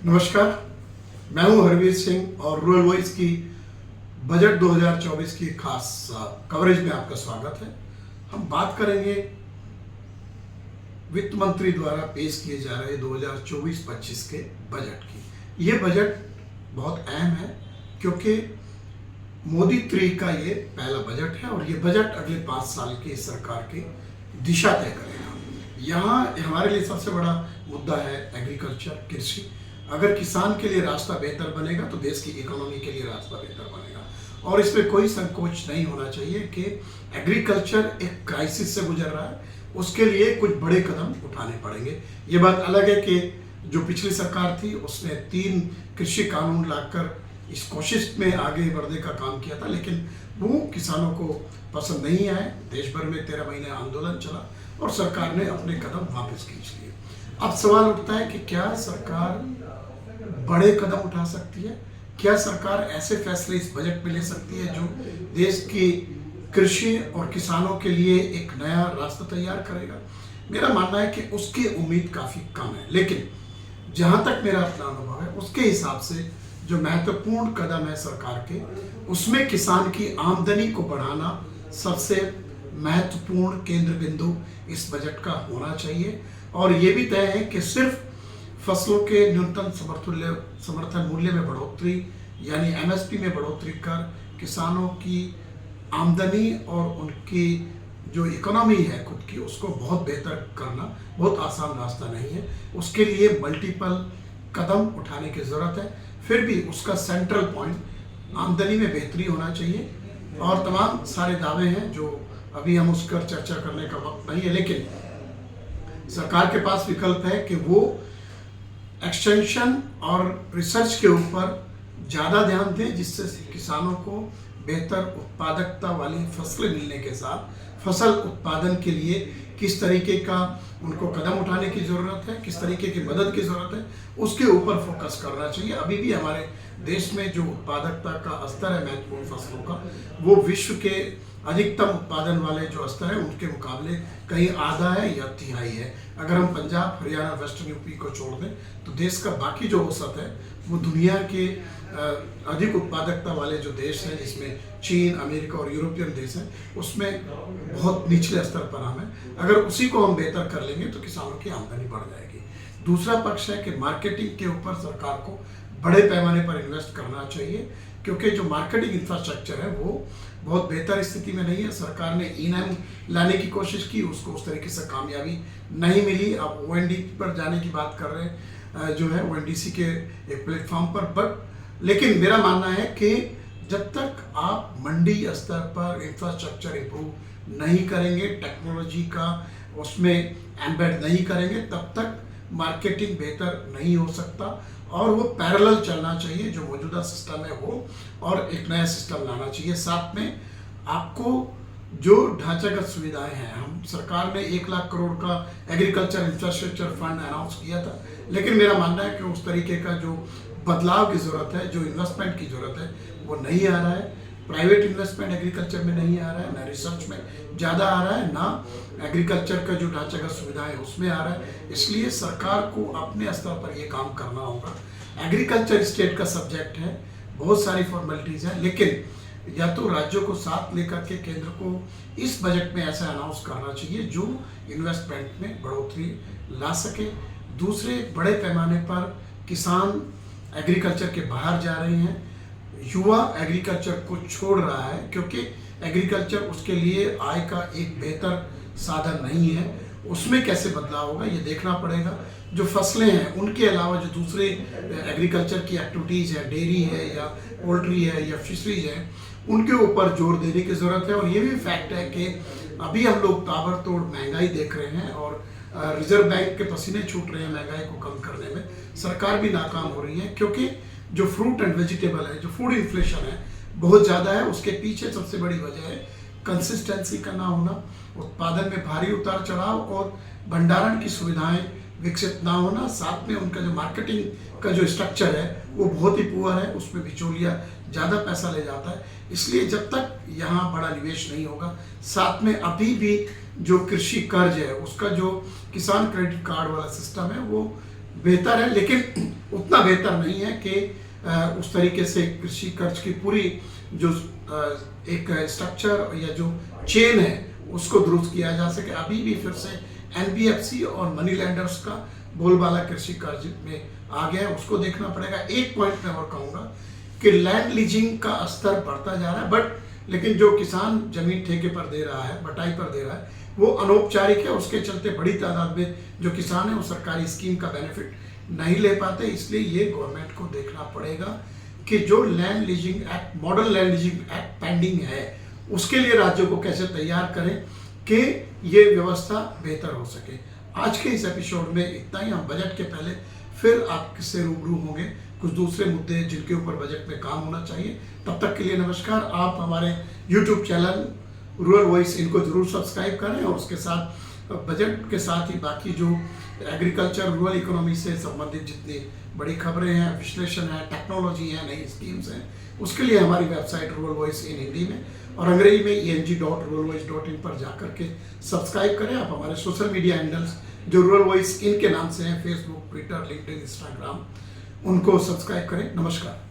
नमस्कार, मैं हूं हरवीर सिंह और रूरल वॉइस की बजट 2024 की खास कवरेज में आपका स्वागत है। हम बात करेंगे वित्त मंत्री द्वारा पेश किए जा रहे 2024-25 के बजट की। ये बजट बहुत अहम है क्योंकि मोदी 3 का ये पहला बजट है और ये बजट अगले 5 साल की सरकार की दिशा तय करेगा। यहाँ हमारे लिए सबसे बड़ा मुद्दा है एग्रीकल्चर, कृषि। अगर किसान के लिए रास्ता बेहतर बनेगा तो देश की इकोनॉमी के लिए रास्ता बेहतर बनेगा और इसमें कोई संकोच नहीं होना चाहिए कि एग्रीकल्चर एक क्राइसिस से गुजर रहा है, उसके लिए कुछ बड़े कदम उठाने पड़ेंगे। ये बात अलग है कि जो पिछली सरकार थी उसने 3 कृषि कानून लाकर इस कोशिश में आगे बढ़ने का काम किया था, लेकिन वो किसानों को पसंद नहीं आए। देश भर में 13 महीने आंदोलन चला और सरकार ने अपने कदम वापस खींच लिए। अब सवाल उठता है कि क्या सरकार बड़े कदम उठा सकती है? क्या सरकार ऐसे फैसले इस बजट में ले सकती है जो देश की कृषि और किसानों के लिए एक नया रास्ता तैयार करेगा? मेरा मानना है कि उसकी उम्मीद काफ़ी कम है, लेकिन जहाँ तक मेरा अपना अनुभव है उसके हिसाब से जो महत्वपूर्ण कदम है सरकार के, उसमें किसान की आमदनी को बढ़ाना सबसे महत्वपूर्ण केंद्र बिंदु इस बजट का होना चाहिए। और ये भी तय है कि सिर्फ फसलों के न्यूनतम समर्थन मूल्य में बढ़ोतरी यानी एमएसपी में बढ़ोतरी कर किसानों की आमदनी और उनकी जो इकोनॉमी है खुद की उसको बहुत बेहतर करना बहुत आसान रास्ता नहीं है। उसके लिए मल्टीपल कदम उठाने की ज़रूरत है। फिर भी उसका सेंट्रल पॉइंट आमदनी में बेहतरी होना चाहिए और तमाम सारे दावे हैं जो अभी हम उस पर चर्चा करने का वक्त नहीं है, लेकिन सरकार के पास विकल्प है कि वो एक्सटेंशन और रिसर्च के ऊपर ज़्यादा ध्यान दें, जिससे किसानों को बेहतर उत्पादकता वाली फसलें मिलने के साथ फसल उत्पादन के लिए किस तरीके का उनको कदम उठाने की ज़रूरत है, किस तरीके की मदद की ज़रूरत है, उसके ऊपर फोकस करना चाहिए। अभी भी हमारे देश में जो उत्पादकता का स्तर है महत्वपूर्ण फसलों का, वो विश्व के अधिकतम उत्पादन वाले जो स्तर है उनके मुकाबले कहीं आधा है या तिहाई है। अगर हम पंजाब, हरियाणा, वेस्टर्न यूपी को छोड़ दें तो देश का बाकी जो औसत है वो दुनिया के अधिक उत्पादकता वाले जो देश हैं, जिसमें चीन, अमेरिका और यूरोपियन देश हैं, उसमें बहुत निचले स्तर पर हम हैं। अगर उसी को हम बेहतर कर लेंगे तो किसानों की आमदनी बढ़ जाएगी। दूसरा पक्ष है कि मार्केटिंग के ऊपर सरकार को बड़े पैमाने पर इन्वेस्ट करना चाहिए, क्योंकि जो मार्केटिंग इंफ्रास्ट्रक्चर है वो बहुत बेहतर स्थिति में नहीं है। सरकार ने ई-नैम लाने की कोशिश की, उसको उस तरीके से कामयाबी नहीं मिली। अब ओएनडी पर जाने की बात कर रहे हैं जो है ओएनडीसी के एक प्लेटफॉर्म पर, लेकिन मेरा मानना है कि जब तक आप मंडी स्तर पर इंफ्रास्ट्रक्चर इंप्रूव नहीं करेंगे, टेक्नोलॉजी का उसमें एम्बेड नहीं करेंगे, तब तक मार्केटिंग बेहतर नहीं हो सकता। और वो पैरेलल चलना चाहिए, जो मौजूदा सिस्टम है वो, और एक नया सिस्टम लाना चाहिए। साथ में आपको जो ढांचागत सुविधाएं हैं, हम सरकार ने 1 लाख करोड़ का एग्रीकल्चर इंफ्रास्ट्रक्चर फंड अनाउंस किया था, लेकिन मेरा मानना है कि उस तरीके का जो बदलाव की ज़रूरत है, जो इन्वेस्टमेंट की ज़रूरत है, वो नहीं आ रहा है। प्राइवेट इन्वेस्टमेंट एग्रीकल्चर में नहीं आ रहा है, ना रिसर्च में ज़्यादा आ रहा है, ना एग्रीकल्चर का जो ढांचागत सुविधा है उसमें आ रहा है। इसलिए सरकार को अपने स्तर पर ये काम करना होगा। एग्रीकल्चर स्टेट का सब्जेक्ट है, बहुत सारी फॉर्मेलिटीज़ हैं, लेकिन या तो राज्यों को साथ लेकर के केंद्र को इस बजट में ऐसा अनाउंस करना चाहिए जो इन्वेस्टमेंट में बढ़ोतरी ला सके। दूसरे, बड़े पैमाने पर किसान एग्रीकल्चर के बाहर जा रहे हैं, युवा एग्रीकल्चर को छोड़ रहा है क्योंकि एग्रीकल्चर उसके लिए आय का एक बेहतर साधन नहीं है। उसमें कैसे बदलाव होगा ये देखना पड़ेगा। जो फसलें हैं उनके अलावा जो दूसरे एग्रीकल्चर की एक्टिविटीज़ है, डेयरी है या पोल्ट्री है या फिशरीज है, उनके ऊपर जोर देने की ज़रूरत है। और ये भी फैक्ट है कि अभी हम लोग ताबड़तोड़ महंगाई देख रहे हैं और रिजर्व बैंक के पसीने छूट रहे हैं महंगाई को कम करने में। सरकार भी नाकाम हो रही है क्योंकि जो फ्रूट एंड वेजिटेबल है, जो फूड इन्फ्लेशन है, बहुत ज़्यादा है। उसके पीछे सबसे बड़ी वजह है कंसिस्टेंसी का ना होना, उत्पादन में भारी उतार चढ़ाव और भंडारण की सुविधाएं विकसित ना होना। साथ में उनका जो मार्केटिंग का जो स्ट्रक्चर है वो बहुत ही पुअर है, उसमें बिचौलिया ज़्यादा पैसा ले जाता है। इसलिए जब तक यहाँ बड़ा निवेश नहीं होगा, साथ में अभी भी जो कृषि कर्ज है उसका जो किसान क्रेडिट कार्ड वाला सिस्टम है वो बेहतर है, लेकिन उतना बेहतर नहीं है कि उस तरीके से कृषि कर्ज की पूरी जो एक स्ट्रक्चर या जो चेन है उसको दुरुस्त किया जा सके। अभी भी फिर से एनबीएफसी और मनी लैंडर्स का बोलबाला कृषि कर्ज में आ गया है, उसको देखना पड़ेगा। एक पॉइंट मैं और कहूँगा कि लैंड लीजिंग का स्तर बढ़ता जा रहा है, लेकिन जो किसान जमीन ठेके पर दे रहा है, बटाई पर दे रहा है, वो अनौपचारिक है। उसके चलते बड़ी तादाद में जो किसान है वो सरकारी स्कीम का बेनिफिट नहीं ले पाते। इसलिए ये गवर्नमेंट को देखना पड़ेगा कि जो land leasing act, model land leasing act pending है, उसके लिए राज्यों को कैसे तैयार करें कि ये व्यवस्था बेहतर हो सके। आज के इस एपिसोड में इतना ही। हम बजट के पहले फिर आपसे रूबरू होंगे कुछ दूसरे मुद्दे जिनके ऊपर बजट में काम होना चाहिए। तब तक के लिए नमस्कार। आप हमारे यूट्यूब चैनल रूरल वॉइस इनको जरूर सब्सक्राइब करें और उसके साथ बजट के साथ ही बाकी जो एग्रीकल्चर रूरल इकोनॉमी से संबंधित जितनी बड़ी खबरें हैं, विश्लेषण है, टेक्नोलॉजी है, नई स्कीम्स हैं, उसके लिए हमारी website rural voice in Hindi में और अंग्रेजी में eng.ruralvoice.in पर जाकर के सब्सक्राइब करें। आप हमारे सोशल मीडिया हैंडल्स जो रूरल वॉइस इन के नाम से हैं, फेसबुक, ट्विटर, लिंक्डइन, इंस्टाग्राम, उनको सब्सक्राइब करें। नमस्कार।